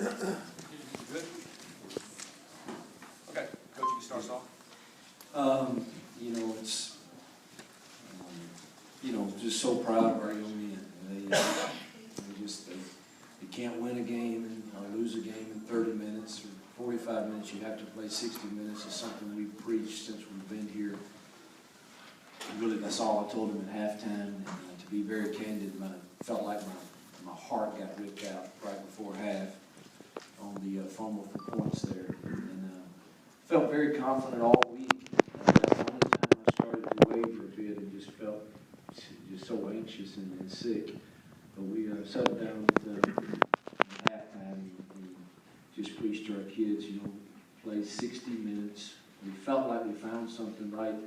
Good? Okay, Coach, you can start us off. It's, just so proud of our young men. They can't win a game or lose a game in 30 minutes or 45 minutes. You have to play 60 minutes. Is something we've preached since we've been here. Really, that's all I told them at halftime. And, to be very candid, felt like my heart got ripped out right before half on the fumble for points there. And felt very confident all week. That's the only time I started to waver a bit and just felt just so anxious and sick. But we settled down at halftime and just preached to our kids, play 60 minutes. We felt like we found something right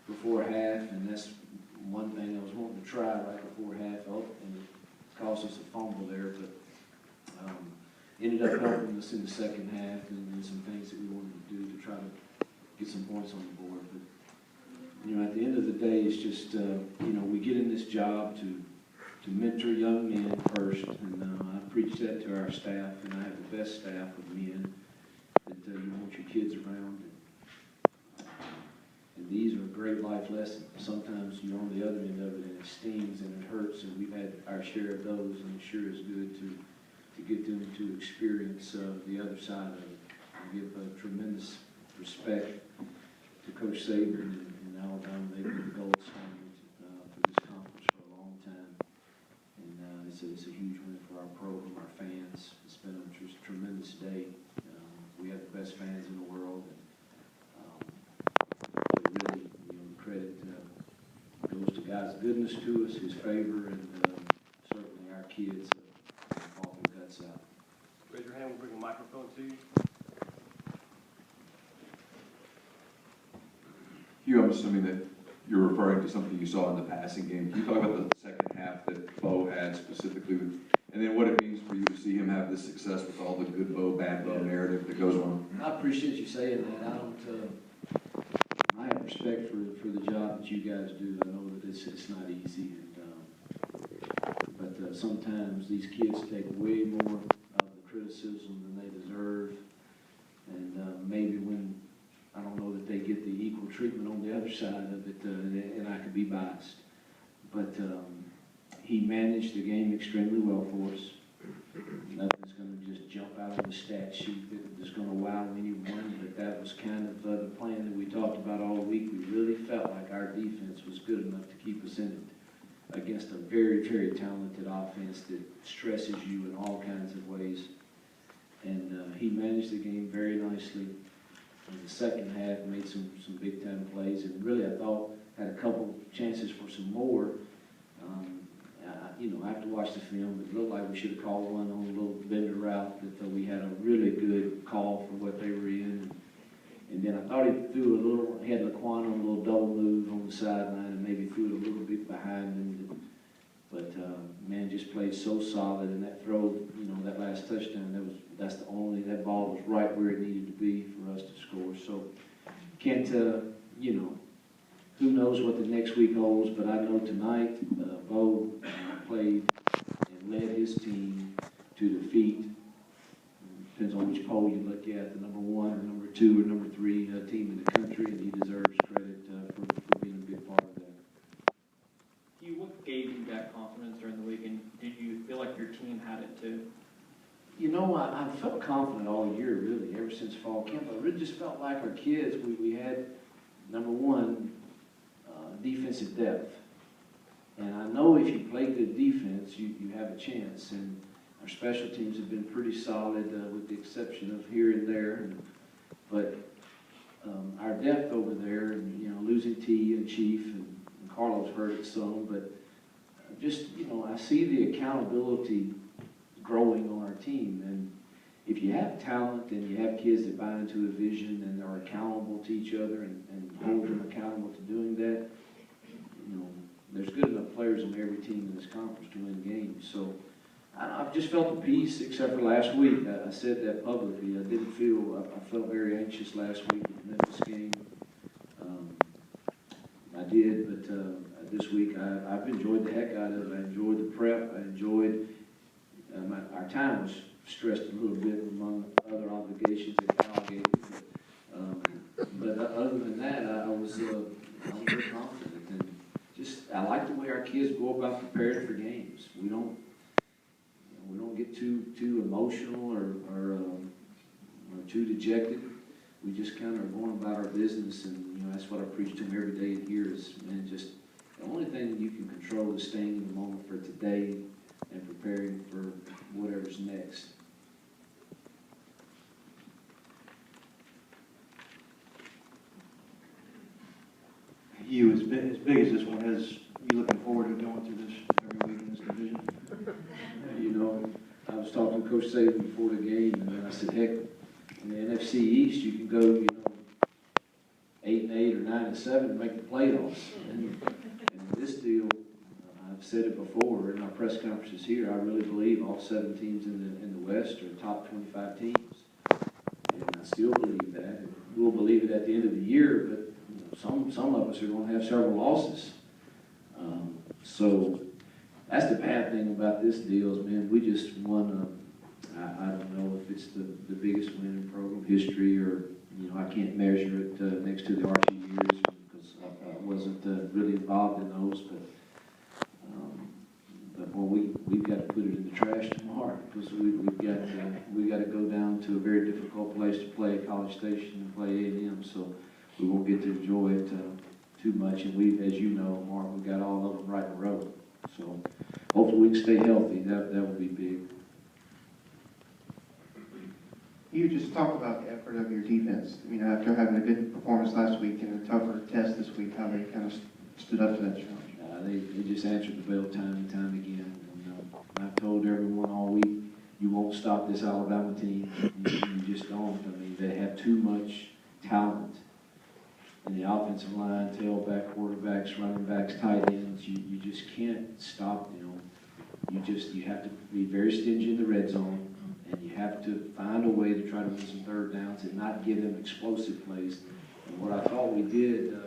before half, and that's one thing I was wanting to try right before half, and it caused us a fumble there, but ended up helping us in the second half, and then some things that we wanted to do to try to get some points on the board. But at the end of the day, it's just we get in this job to mentor young men first, and I preach that to our staff, and I have the best staff of men that you want your kids around. And these are great life lessons. Sometimes you're on the other end of it and it stings and it hurts, and we've had our share of those, and it sure is good to get them to experience the other side of it. I give tremendous respect to Coach Saban and Alabama. They've been the gold standard for this conference for a long time. And it's a huge win for our program, our fans. It's been a tremendous day. We have the best fans in the world. Really, credit goes to God's goodness to us, His favor, and certainly our kids fought their guts out. Raise your hand, we'll bring a microphone to you. Hugh, I'm assuming that you're referring to something you saw in the passing game. Can you talk about the second half that Bo had specifically, and then what it means for you to see him have this success with all the good Bo, bad Bo narrative that goes on? I appreciate you saying that. I have respect for the job that you guys do. I know that it's not easy, but sometimes these kids take way more of the criticism than they deserve, and maybe when I don't know that they get the equal treatment on the other side of it, and I could be biased, but he managed the game extremely well for us. Nothing's going to just jump out of the stat sheet that is going to wow anyone, but that was kind of the plan that we talked about all week. We really felt like our defense was good enough to keep us in it against a very, very talented offense that stresses you in all kinds of ways. And he managed the game very nicely. In the second half, made some big-time plays, and really I thought had a couple chances for some more. I have to watch the film. It looked like we should have called one on a little bender route, but we had a really good call for what they were in. And then I thought he had Laquan on a little double move on the sideline and maybe threw it a little bit behind him. But man, just played so solid, and that throw, that last touchdown, that ball was right where it needed to be for us to score. So can't, who knows what the next week holds, but I know tonight Bo played and led his team to defeat, depends on which poll you look at, the number 1 or number 2 or number 3 team in the country, and he deserves credit for being a big part of that. Hugh, what gave you that confidence during the week, and did you feel like your team had it too? I felt confident all year, really, ever since fall camp. I really just felt like our kids, we had, number 1, defensive depth. And I know if you play good defense, you have a chance. And our special teams have been pretty solid, with the exception of here and there. But our depth over there, and, losing T and Chief and Carlos hurt it some, but just, I see the accountability growing on our team. And if you have talent and you have kids that buy into a vision and are accountable to each other and hold them accountable to doing that, there's good enough players on every team in this conference to win games. So I've just felt the peace, except for last week. I said that publicly. I felt very anxious last week with the Memphis game. I did, but this week I've enjoyed the heck out of it. I enjoyed the prep. I enjoyed our time was stressed a little bit among other obligations that Kyle gave me. But other than that, I was very confident. And I like the way our kids go about preparing for games. We don't get too emotional or too dejected. We just kind of are going about our business, and that's what I preach to them every day in here is, man, just the only thing that you can control is staying in the moment for today and preparing for whatever's next. You, as big as this one is, you looking forward to going through this every week in this division? I was talking to Coach Saban before the game, and then I said, heck, in the NFC East, you can go, 8-8 or 9-7 and make the playoffs. And this deal, I've said it before in our press conferences here, I really believe all 7 teams in the West are top 25 teams. And I still believe that. We'll believe it at the end of the year, but some of us are going to have several losses. So that's the bad thing about this deal is, man, we just won. I don't know if it's the biggest win in program history, or I can't measure it next to the Archie years because I wasn't really involved in those. But boy, we've got to put it in the trash tomorrow because we got to go down to a very difficult place to play at College Station and play A&M. So we won't get to enjoy it too much. And we, as you know, Mark, we got all of them right in a row. So hopefully we can stay healthy. That would be big. You just talked about the effort of your defense. After having a good performance last week and a tougher test this week, how they kind of stood up to that challenge. They just answered the bell time and time again. And I've told everyone all week, you won't stop this Alabama team. You just don't. They have too much talent in the offensive line, tailback, quarterbacks, running backs, tight ends. You just can't stop them. You have to be very stingy in the red zone. And you have to find a way to try to win some third downs and not give them explosive plays. And what I thought we did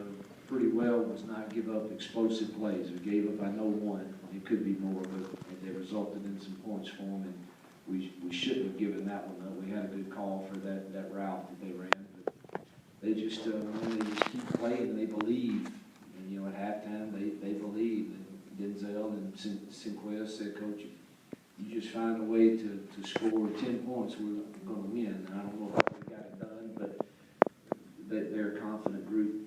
pretty well was not give up explosive plays. We gave up, I know, one. It could be more, but they resulted in some points for them. And we shouldn't have given that one up. We had a good call for that route that they ran. But they just keep playing and they believe. And at halftime they believe. And Denzel and Cinquez said, Coach, you just find a way to score 10 points, we're going to win. I don't know how we got it done, but they're a confident group.